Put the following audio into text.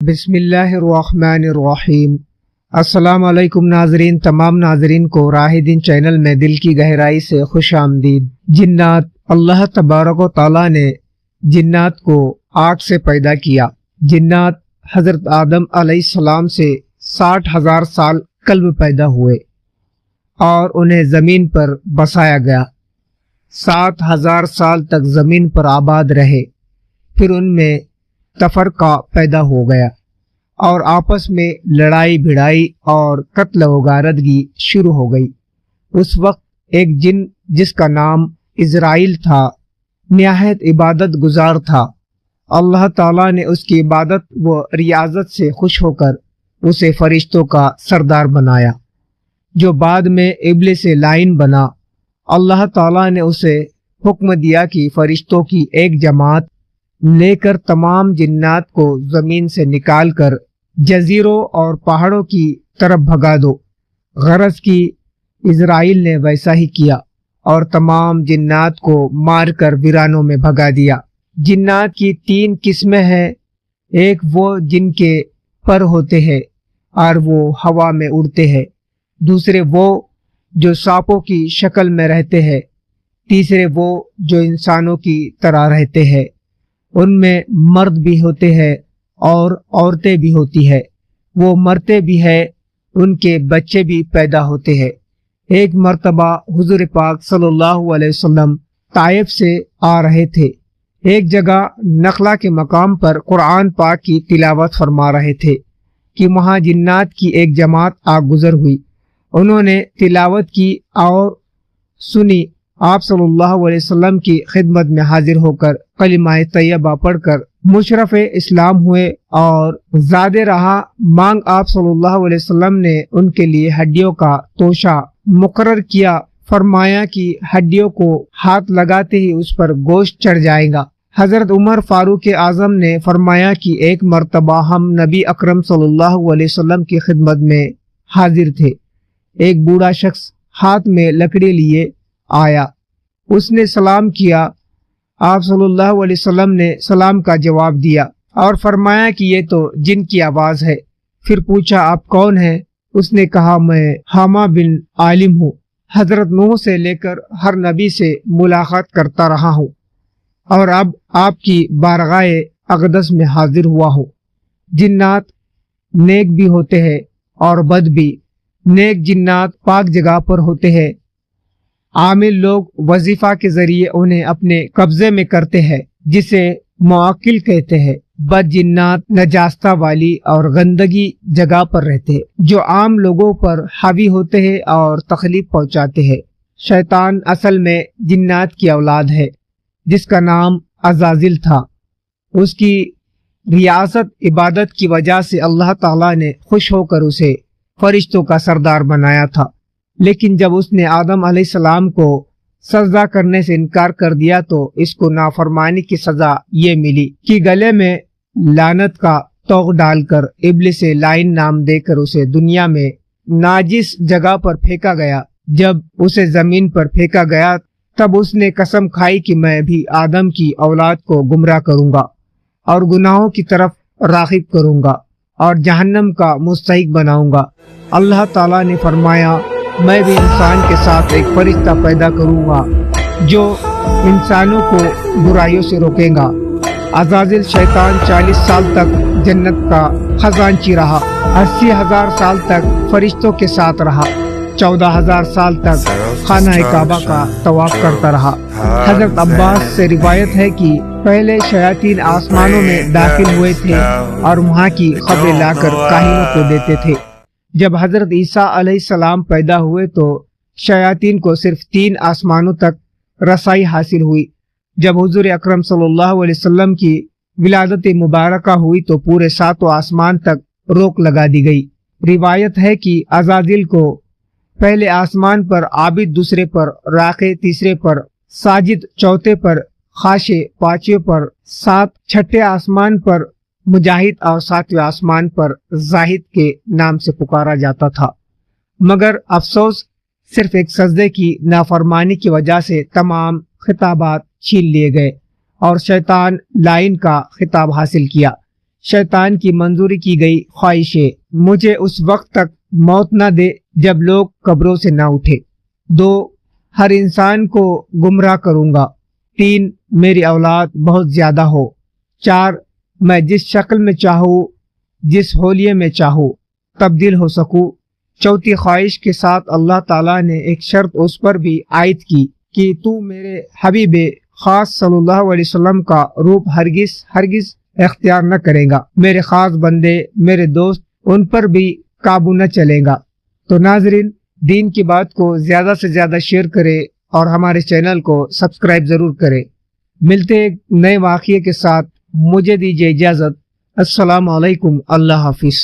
بسم اللہ الرحمن الرحیم۔ السلام علیکم ناظرین، تمام ناظرین کو راہ دین چینل میں دل کی گہرائی سے خوش آمدید۔ جنات، اللہ تبارک و تعالیٰ نے جنات کو آگ سے پیدا کیا۔ جنات حضرت آدم علیہ السلام سے 60,000 سال قبل پیدا ہوئے اور انہیں زمین پر بسایا گیا۔ 7,000 سال تک زمین پر آباد رہے، پھر ان میں تفرقہ پیدا ہو گیا اور آپس میں لڑائی بھڑائی اور قتل و غارتگی شروع ہو گئی۔ اس وقت ایک جن جس کا نام اسرائیل تھا نہایت عبادت گزار تھا۔ اللہ تعالیٰ نے اس کی عبادت و ریاضت سے خوش ہو کر اسے فرشتوں کا سردار بنایا، جو بعد میں ابلیس لعین بنا۔ اللہ تعالیٰ نے اسے حکم دیا کہ فرشتوں کی ایک جماعت لے کر تمام جنات کو زمین سے نکال کر جزیروں اور پہاڑوں کی طرف بھگا دو۔ غرض کی اسرائیل نے ویسا ہی کیا اور تمام جنات کو مار کر ویرانوں میں بھگا دیا۔ جنات کی 3 قسمیں ہیں۔ ایک وہ جن کے پر ہوتے ہیں اور وہ ہوا میں اڑتے ہیں، دوسرے وہ جو سانپوں کی شکل میں رہتے ہیں، تیسرے وہ جو انسانوں کی طرح رہتے ہیں۔ ان میں مرد بھی ہوتے ہیں اور عورتیں بھی ہوتی ہیں، وہ مرتے بھی ہیں، ان کے بچے بھی پیدا ہوتے ہیں۔ ایک مرتبہ حضور پاک صلی اللہ علیہ وسلم طائف سے آ رہے تھے۔ ایک جگہ نخلا کے مقام پر قرآن پاک کی تلاوت فرما رہے تھے کہ وہاں جنات کی ایک جماعت آ گزر ہوئی۔ انہوں نے تلاوت کی اور سنی۔ آپ صلی اللہ علیہ وسلم کی خدمت میں حاضر ہو کر کلمہ طیبہ پڑھ کر مشرف اسلام ہوئے اور زیادہ رہا مانگ آپ صلی اللہ علیہ وسلم نے ان کے لیے ہڈیوں کا توشہ مقرر کیا۔ فرمایا کہ ہڈیوں کو ہاتھ لگاتے ہی اس پر گوشت چڑھ جائے گا۔ حضرت عمر فاروق اعظم نے فرمایا کہ ایک مرتبہ ہم نبی اکرم صلی اللہ علیہ وسلم کی خدمت میں حاضر تھے۔ ایک بوڑھا شخص ہاتھ میں لکڑی لیے آیا، اس نے سلام کیا۔ آپ صلی اللہ علیہ وسلم نے سلام کا جواب دیا اور فرمایا کہ یہ تو جن کی آواز ہے۔ پھر پوچھا آپ کون ہیں؟ اس نے کہا میں حامہ بن عالم ہوں، حضرت نوح سے لے کر ہر نبی سے ملاقات کرتا رہا ہوں اور اب آپ کی بارگاہ اقدس میں حاضر ہوا ہوں۔ جنات نیک بھی ہوتے ہیں اور بد بھی۔ نیک جنات پاک جگہ پر ہوتے ہیں، عامل لوگ وظیفہ کے ذریعے انہیں اپنے قبضے میں کرتے ہیں، جسے معقل کہتے ہیں۔ بد جنات نجاستہ والی اور گندگی جگہ پر رہتے ہیں، جو عام لوگوں پر حاوی ہوتے ہیں اور تکلیف پہنچاتے ہیں۔ شیطان اصل میں جنات کی اولاد ہے، جس کا نام عزازل تھا۔ اس کی ریاست عبادت کی وجہ سے اللہ تعالیٰ نے خوش ہو کر اسے فرشتوں کا سردار بنایا تھا، لیکن جب اس نے آدم علیہ السلام کو سجدہ کرنے سے انکار کر دیا تو اس کو نافرمانی کی سزا یہ ملی کہ گلے میں لعنت کا توق ڈال کر ابلیس لعین نام دے کر اسے دنیا میں ناجس جگہ پر پھینکا گیا۔ جب اسے زمین پر پھینکا گیا تب اس نے قسم کھائی کہ میں بھی آدم کی اولاد کو گمراہ کروں گا اور گناہوں کی طرف راغب کروں گا اور جہنم کا مستحق بناؤں گا۔ اللہ تعالیٰ نے فرمایا میں بھی انسان کے ساتھ ایک فرشتہ پیدا کروں گا جو انسانوں کو برائیوں سے روکے گا۔ عزازل شیطان 40 سال تک جنت کا خزانچی رہا، 80,000 سال تک فرشتوں کے ساتھ رہا، 14,000 سال تک خانہ کعبہ کا طواف کرتا رہا۔ حضرت عباس سے روایت ہے کہ پہلے شیاطین آسمانوں میں داخل ہوئے تھے اور وہاں کی خبریں لا کر کاہنوں کو دیتے تھے۔ جب حضرت عیسیٰ علیہ السلام پیدا ہوئے تو شیاطین کو صرف 3 آسمانوں تک رسائی حاصل ہوئی۔ جب حضور اکرم صلی اللہ علیہ وسلم کی ولادت مبارکہ ہوئی تو پورے 7 آسمان تک روک لگا دی گئی۔ روایت ہے کہ عزازل کو پہلے آسمان پر عابد، دوسرے پر راقی، تیسرے پر ساجد، چوتھے پر خاشع، پانچویں پر 7، چھٹے آسمان پر مجاہد اور 7ویں آسمان پر زاہد کے نام سے پکارا جاتا تھا، مگر افسوس صرف ایک سجدے کی نافرمانی کی وجہ سے تمام خطابات چھین لیے گئے اور شیطان لعین کا خطاب حاصل کیا۔ شیطان کی منظوری کی گئی خواہشیں، مجھے اس وقت تک موت نہ دے جب لوگ قبروں سے نہ اٹھے۔ 2 ہر انسان کو گمراہ کروں گا۔ 3 میری اولاد بہت زیادہ ہو۔ 4 میں جس شکل میں چاہوں، جس حلیے میں چاہوں تبدیل ہو سکوں۔ چوتھی خواہش کے ساتھ اللہ تعالیٰ نے ایک شرط اس پر بھی عائد کی کہ تو میرے حبیب خاص صلی اللہ علیہ وسلم کا روپ ہرگز اختیار نہ کرے گا، میرے خاص بندے، میرے دوست، ان پر بھی قابو نہ چلے گا۔ تو ناظرین، دین کی بات کو زیادہ سے زیادہ شیئر کرے اور ہمارے چینل کو سبسکرائب ضرور کرے۔ ملتے ایک نئے واقعے کے ساتھ، مجھے دیجیے اجازت۔ السلام علیکم، اللہ حافظ۔